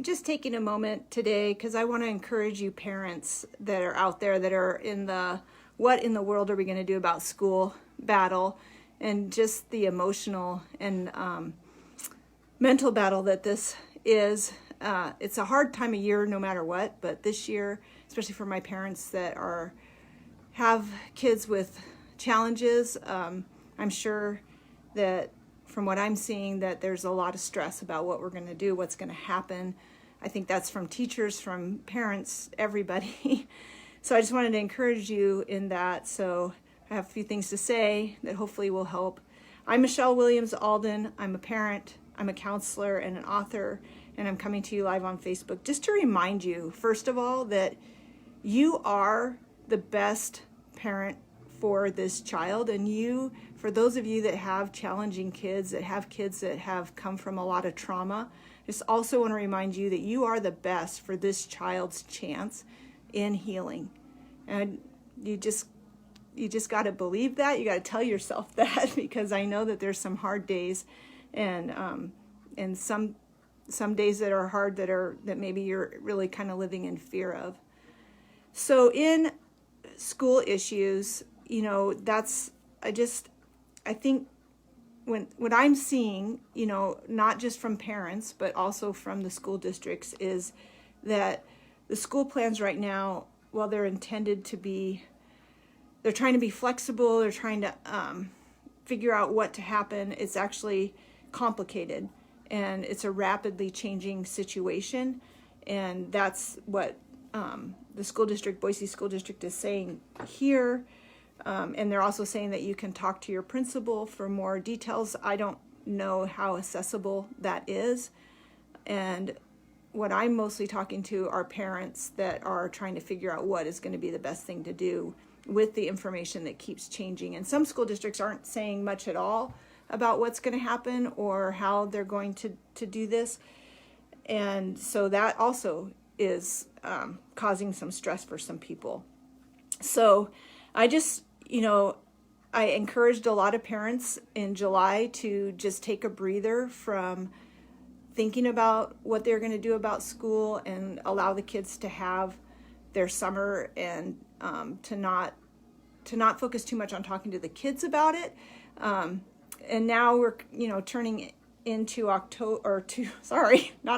just taking a moment today because I want to encourage you parents that are out there that are in the what in the world are we going to do about school battle, and just the emotional and mental battle that this is. It's a hard time of year no matter what, but this year, especially for my parents that have kids with challenges, I'm sure that from what I'm seeing that there's a lot of stress about what we're going to do, what's going to happen. I think that's from teachers, from parents, everybody. So I just wanted to encourage you in that. So I have a few things to say that hopefully will help. I'm Michelle Williams Alden. I'm a parent, I'm a counselor and an author, and I'm coming to you live on Facebook just to remind you, first of all, that you are the best parent for this child. And you, for those of you that have challenging kids, that have come from a lot of trauma, just also want to remind you that you are the best for this child's chance in healing. And you just got to believe that. You got to tell yourself that, because I know that there's some hard days, and some days that are hard that maybe you're really kind of living in fear of. So in school issues, I think what I'm seeing, not just from parents, but also from the school districts, is that the school plans right now, while they're intended to be, they're trying to be flexible, they're trying to figure out what to happen, it's actually complicated, and it's a rapidly changing situation. And that's what the school district, Boise School District, is saying here. And they're also saying that you can talk to your principal for more details. I don't know how accessible that is. And what I'm mostly talking to are parents that are trying to figure out what is going to be the best thing to do with the information that keeps changing. And some school districts aren't saying much at all about what's going to happen or how they're going to do this. And so that also is causing some stress for some people. So I just, I encouraged a lot of parents in July to just take a breather from thinking about what they're going to do about school and allow the kids to have their summer, and to not focus too much on talking to the kids about it. And now we're, turning into not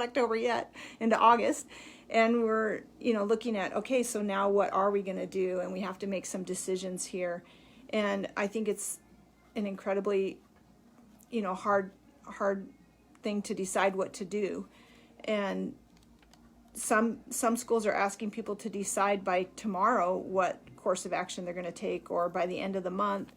October yet, into August. And we're, looking at, okay, so now what are we going to do? And we have to make some decisions here. And I think it's an incredibly, hard thing to decide what to do. And some schools are asking people to decide by tomorrow what course of action they're going to take, or by the end of the month.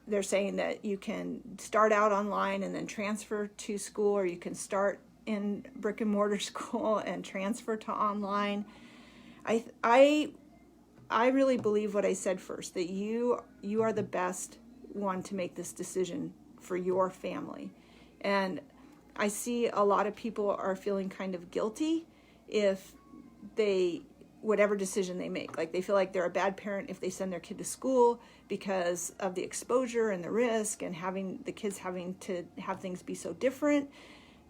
They're saying that you can start out online and then transfer to school, or you can start in brick and mortar school and transfer to online. I really believe what I said first, that you are the best one to make this decision for your family. And I see a lot of people are feeling kind of guilty if whatever decision they make, like they feel like they're a bad parent if they send their kid to school because of the exposure and the risk, and having the kids having to have things be so different.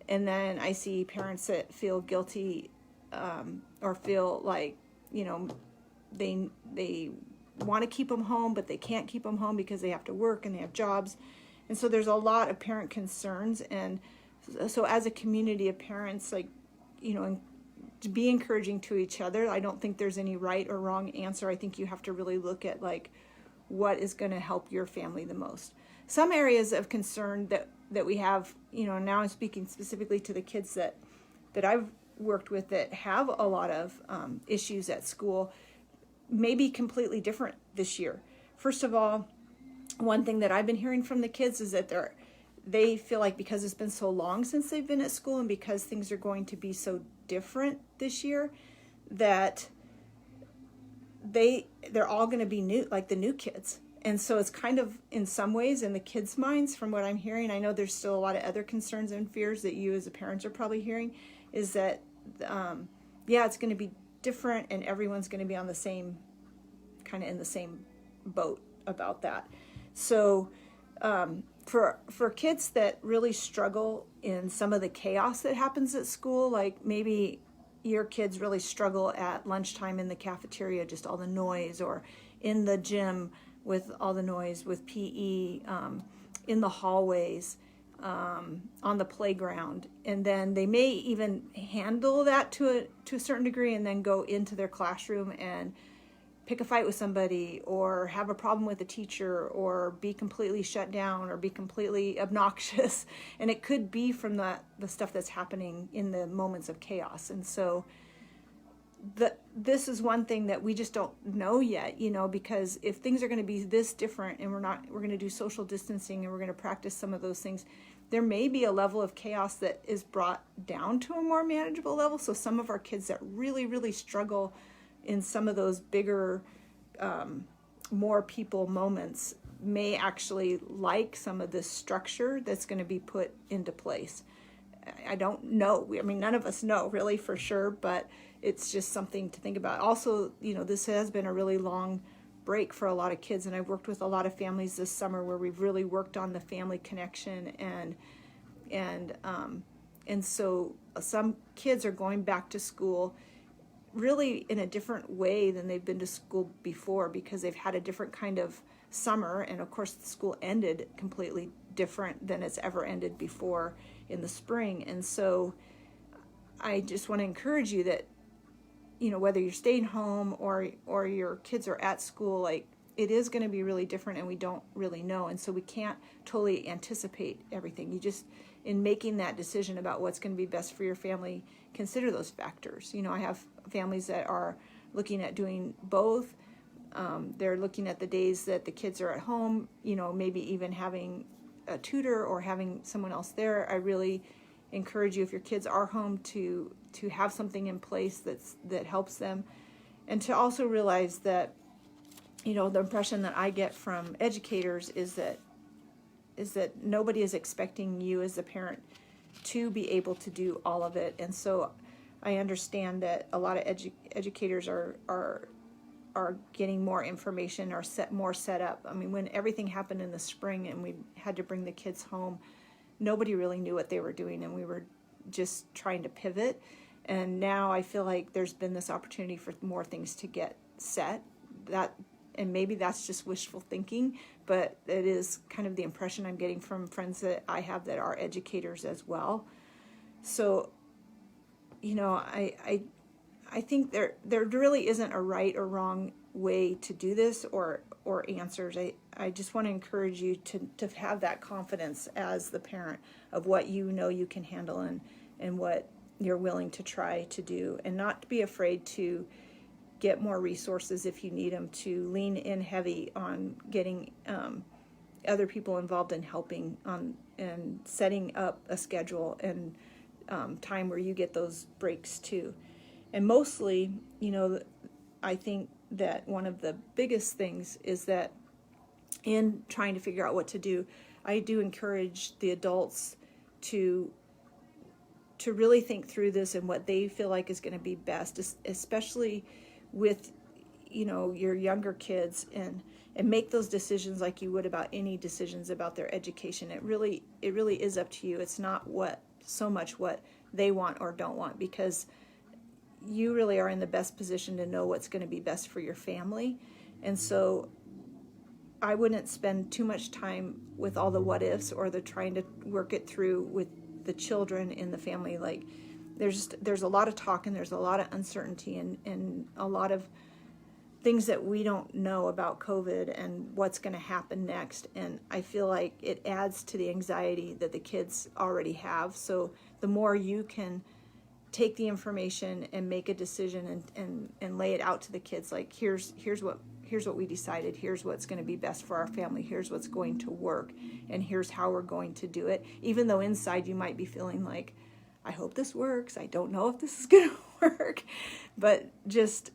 And then I see parents that feel guilty, or feel like, they want to keep them home, but they can't keep them home because they have to work and they have jobs. And so there's a lot of parent concerns. And so as a community of parents, to be encouraging to each other. I don't think there's any right or wrong answer. I think you have to really look at what is going to help your family the most. Some areas of concern that we have, now I'm speaking specifically to the kids that I've worked with that have a lot of issues at school, may be completely different this year. First of all, one thing that I've been hearing from the kids is that they feel like because it's been so long since they've been at school, and because things are going to be so different this year, that they're all going to be new, like the new kids. And so it's kind of, in some ways, in the kids' minds, from what I'm hearing, I know there's still a lot of other concerns and fears that you as a parent are probably hearing, is that, it's going to be different, and everyone's going to be on the same, kind of in the same boat about that. So for kids that really struggle in some of the chaos that happens at school, like maybe your kids really struggle at lunchtime in the cafeteria, just all the noise, or in the gym with all the noise with PE, in the hallways, on the playground, and then they may even handle that to a certain degree, and then go into their classroom and pick a fight with somebody, or have a problem with a teacher, or be completely shut down, or be completely obnoxious. And it could be from the stuff that's happening in the moments of chaos. And so this is one thing that we just don't know yet, because if things are going to be this different, and we're going to do social distancing, and we're going to practice some of those things, there may be a level of chaos that is brought down to a more manageable level. So some of our kids that really, really struggle in some of those bigger, more people moments may actually like some of this structure that's going to be put into place. I don't know. None of us know really for sure, but it's just something to think about. Also, this has been a really long break for a lot of kids, and I've worked with a lot of families this summer where we've really worked on the family connection, and so some kids are going back to school really in a different way than they've been to school before, because they've had a different kind of summer, and of course the school ended completely different than it's ever ended before in the spring. And so I just want to encourage you that whether you're staying home or your kids are at school, like, it is going to be really different, and we don't really know, and so we can't totally anticipate everything. You just, in making that decision about what's going to be best for your family, consider those factors. I have families that are looking at doing both. They're looking at the days that the kids are at home, maybe even having a tutor or having someone else there. I really encourage you, if your kids are home, to have something in place that helps them, and to also realize that the impression that I get from educators is that nobody is expecting you as a parent to be able to do all of it. And so I understand that a lot of educators are getting more information, or more set up. When everything happened in the spring and we had to bring the kids home, nobody really knew what they were doing, and we were just trying to pivot. And now I feel like there's been this opportunity for more things to get set. And maybe that's just wishful thinking, but it is kind of the impression I'm getting from friends that I have that are educators as well. So, I think there really isn't a right or wrong way to do this, or answers. I just want to encourage you to have that confidence as the parent of what you can handle, and what you're willing to try to do, and not to be afraid to get more resources if you need them, to lean in heavy on getting other people involved in helping on and setting up a schedule and time where you get those breaks too. And mostly, I think that one of the biggest things is that in trying to figure out what to do, I do encourage the adults to really think through this and what they feel like is going to be best, especially with your younger kids, and make those decisions like you would about any decisions about their education. It really is up to you. It's not so much what they want or don't want, because you really are in the best position to know what's going to be best for your family. And so I wouldn't spend too much time with all the what ifs, or the trying to work it through with the children in the family. Like, there's a lot of talk, and there's a lot of uncertainty, and a lot of things that we don't know about COVID and what's going to happen next. And I feel like it adds to the anxiety that the kids already have. So the more you can take the information and make a decision and lay it out to the kids, like, here's what we decided, here's what's going to be best for our family, here's what's going to work, and here's how we're going to do it. Even though inside you might be feeling like, I hope this works, I don't know if this is going to work, but just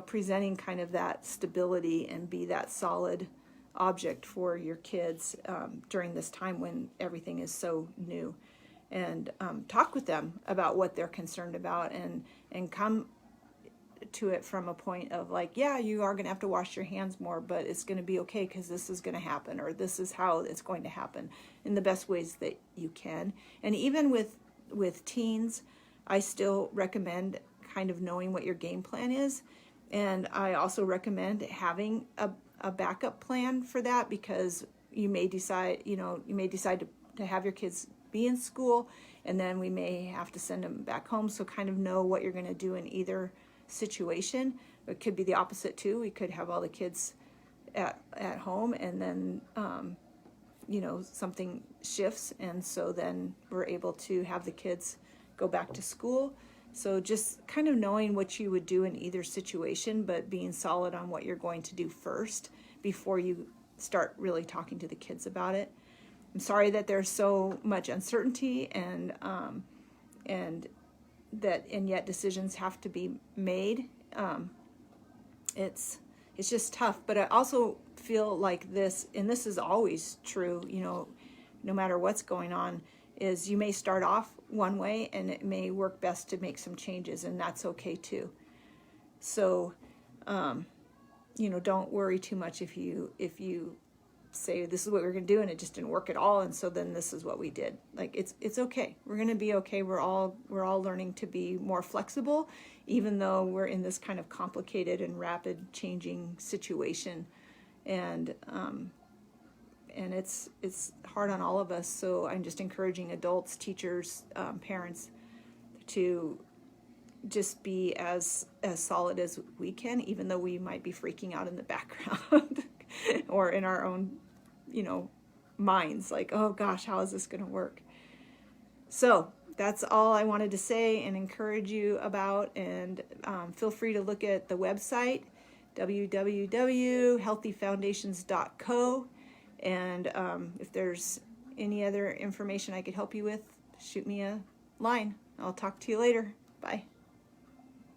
presenting kind of that stability and be that solid object for your kids during this time when everything is so new. And talk with them about what they're concerned about, and come to it from a point of like, yeah, you are going to have to wash your hands more, but it's going to be okay because this is going to happen, or this is how it's going to happen in the best ways that you can. And even with teens, I still recommend kind of knowing what your game plan is. And I also recommend having a backup plan for that, because you may decide to have your kids be in school, and then we may have to send them back home. So kind of know what you're going to do in either situation. It could be the opposite too. We could have all the kids at home, and then something shifts, and so then we're able to have the kids go back to school. So just kind of knowing what you would do in either situation, but being solid on what you're going to do first before you start really talking to the kids about it. I'm sorry that there's so much uncertainty, and yet decisions have to be made. It's just tough, but I also feel like this, and this is always true, no matter what's going on, is you may start off one way and it may work best to make some changes, and that's okay too. So, don't worry too much if you say this is what we're going to do and it just didn't work at all, and so then this is what we did. Like, it's okay. We're going to be okay. We're all learning to be more flexible, even though we're in this kind of complicated and rapid changing situation, and it's hard on all of us. So I'm just encouraging adults, teachers, parents to just be as solid as we can, even though we might be freaking out in the background or in our own, minds, like, oh gosh, how is this going to work? So that's all I wanted to say and encourage you about. And feel free to look at the website, www.healthyfoundations.co. And if there's any other information I could help you with, shoot me a line. I'll talk to you later. Bye.